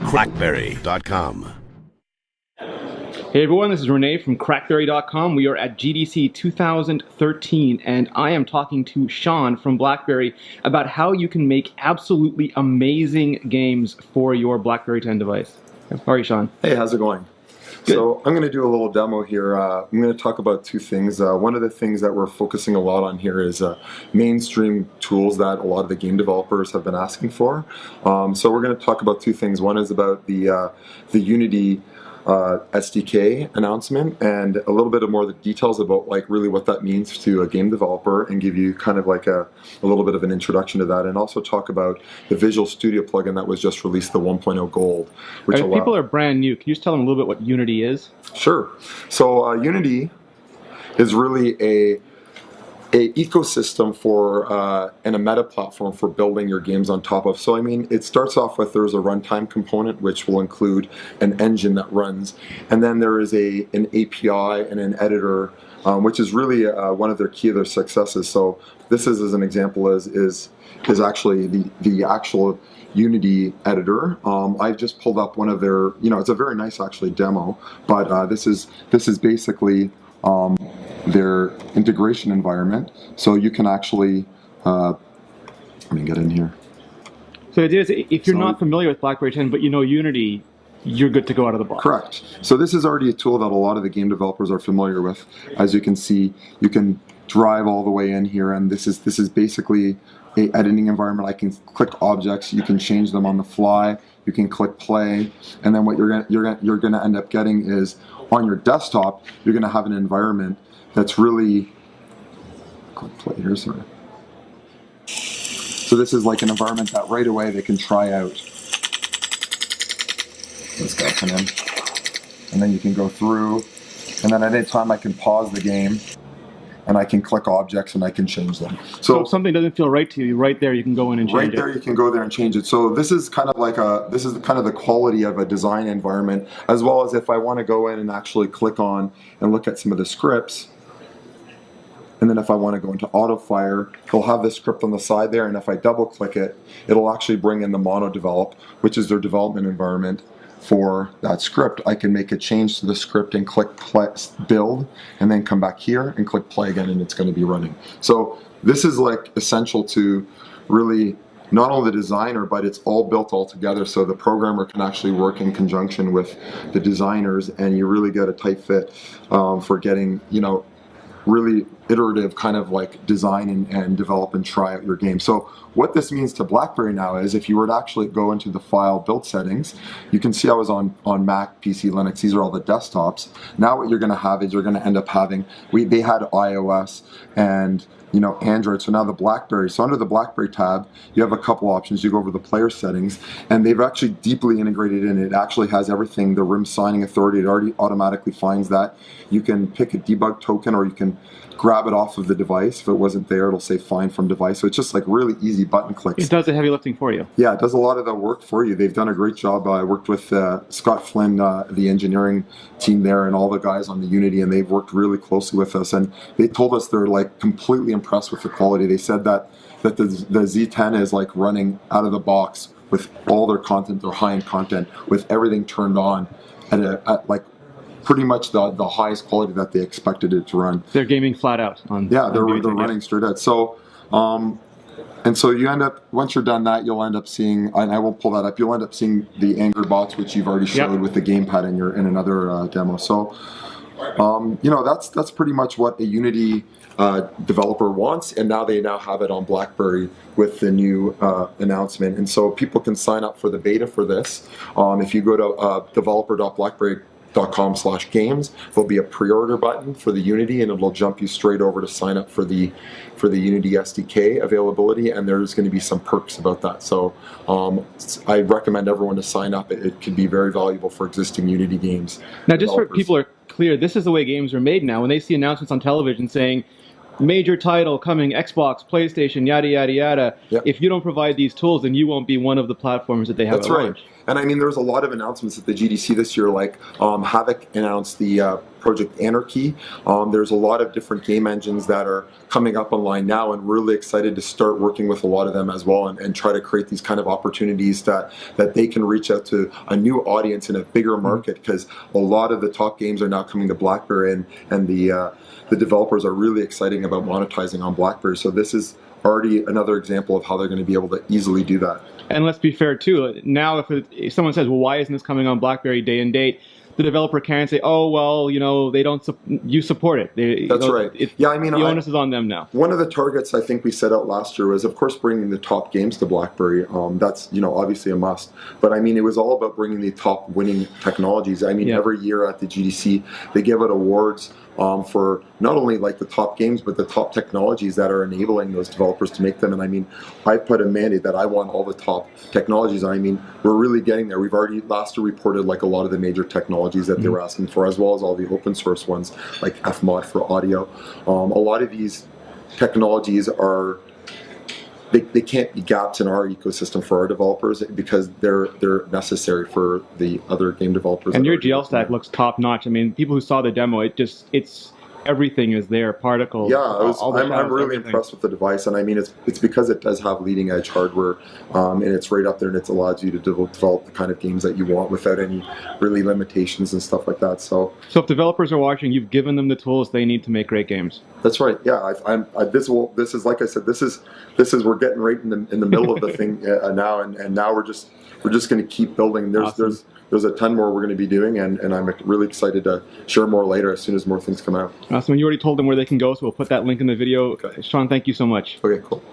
Blackberry.com. Hey everyone, this is Renee from Crackberry.com. We are at GDC 2013 and I am talking to Sean from Blackberry about how you can make absolutely amazing games for your Blackberry 10 device. How are you, Sean? Hey, how's it going? Good. So I'm going to do a little demo here. I'm going to talk about two things. One of the things that we're focusing a lot on here is mainstream tools that a lot of the game developers have been asking for. So we're going to talk about two things. One is about the Unity SDK announcement and a little bit of more of the details about like really what that means to a game developer and give you kind of like a little bit of an introduction to that, and also talk about the Visual Studio plugin that was just released, the 1.0 Gold. Which people are brand new. Can you just tell them a little bit what Unity is? Sure. So Unity is really a ecosystem for and a meta platform for building your games on top of. So I mean, it starts off with there's a runtime component which will include an engine that runs, and then there is an API and an editor, which is really one of their successes. So this is, as an example, is actually the actual Unity editor. I've just pulled up one of their, it's a very nice actually demo, but this is basically their integration environment. So you can actually, let me get in here. So the idea is if you're not familiar with Blackberry 10, but you know Unity, you're good to go out of the box. Correct. So this is already a tool that a lot of the game developers are familiar with. As you can see, you can drive all the way in here, and this is basically a editing environment. I can click objects, you can change them on the fly, you can click play, and then what you're gonna end up getting is on your desktop, you're gonna have an environment that's really, click play here, sorry. So this is like an environment that right away they can try out. This guy come in, and then you can go through, and then at any time I can pause the game, and I can click objects and I can change them. So if something doesn't feel right to you, right there you can go in and change it. Right there you can go there and change it. So this is kind of like the quality of a design environment, as well as if I want to go in and actually click on and look at some of the scripts. And then if I want to go into auto fire, it'll have this script on the side there, and if I double click it, it'll actually bring in the mono develop, which is their development environment for that script. I can make a change to the script and click play, build, and then come back here and click play again, and it's going to be running. So this is like essential to really not only the designer, but it's all built all together, so the programmer can actually work in conjunction with the designers, and you really get a tight fit for getting, really iterative kind of like design and develop and try out your game. So what this means to Blackberry now is if you were to actually go into the file build settings, you can see I was on Mac, PC, Linux, these are all the desktops. Now what you're going to have is you're going to end up having, they had iOS and Android, so now the Blackberry. So under the Blackberry tab, you have a couple options. You go over the player settings, and they've actually deeply integrated in. It actually has everything, the RIM signing authority, it already automatically finds that. You can pick a debug token, or you can grab it off of the device. If it wasn't there, it'll say find from device. So it's just like really easy button clicks. It does the heavy lifting for you. Yeah, it does a lot of the work for you. They've done a great job. I worked with Scott Flynn, the engineering team there, and all the guys on the Unity, and they've worked really closely with us. And they told us they're like completely impressed with the quality. They said that the Z10 is like running out of the box with all their content, their high-end content, with everything turned on at like pretty much the highest quality that they expected it to run. They're gaming flat out on. Yeah, they're running straight out. So, and so you end up, once you're done that, you'll end up seeing, and I won't pull that up, you'll end up seeing the Angry Bots, which you've already showed with the gamepad in another demo. So, that's pretty much what a Unity developer wants, and now they have it on Blackberry with the new announcement. And so people can sign up for the beta for this. If you go to developer.blackberry.com/games, there'll be a pre-order button for the Unity, and it'll jump you straight over to sign up for the Unity SDK availability, and there's going to be some perks about that. So I recommend everyone to sign up. It can be very valuable for existing Unity games. Now, just for people are clear, this is the way games are made now. When they see announcements on television saying major title coming, Xbox, PlayStation, yada, yada, yada. Yep. If you don't provide these tools, then you won't be one of the platforms that they have That's at right. launch. And I mean, there's a lot of announcements at the GDC this year, like Havoc announced the Project Anarchy. There's a lot of different game engines that are coming up online now, and really excited to start working with a lot of them as well, and try to create these kind of opportunities that they can reach out to a new audience in a bigger market, because a lot of the top games are now coming to Blackberry, and the developers are really exciting about monetizing on Blackberry. So this is already another example of how they're going to be able to easily do that. And let's be fair too. Now, if someone says, "Well, why isn't this coming on BlackBerry day and date?" the developer can say, "Oh, well, you know, they don't. You support it." That's right. Yeah, I mean, the onus is on them now. One of the targets I think we set out last year was, of course, bringing the top games to BlackBerry. That's, you know, obviously a must. But I mean, it was all about bringing the top winning technologies. I mean, every year at the GDC, they give out awards for not only like the top games, but the top technologies that are enabling those developers to make them. And I mean, I put a mandate that I want all the top technologies. And I mean, we're really getting there. We've already last year reported like a lot of the major technologies that they were asking for, as well as all the open source ones like Fmod for audio. A lot of these technologies are, they can't be gaps in our ecosystem for our developers, because they're necessary for the other game developers. And your GL stack looks top notch. I mean, people who saw the demo, it's everything is there, particles. Yeah, I'm really impressed with the device, and I mean, it's because it does have leading edge hardware, and it's right up there, and it allows you to develop the kind of games that you want without any really limitations and stuff like that. So if developers are watching, you've given them the tools they need to make great games. That's right. Yeah, this is like I said, this is we're getting right in the middle of the thing now, and now we're just going to keep building. There's a ton more we're going to be doing, and I'm really excited to share more later as soon as more things come out. Awesome. You already told them where they can go, so we'll put that link in the video. Okay. Sean, thank you so much. Okay, cool.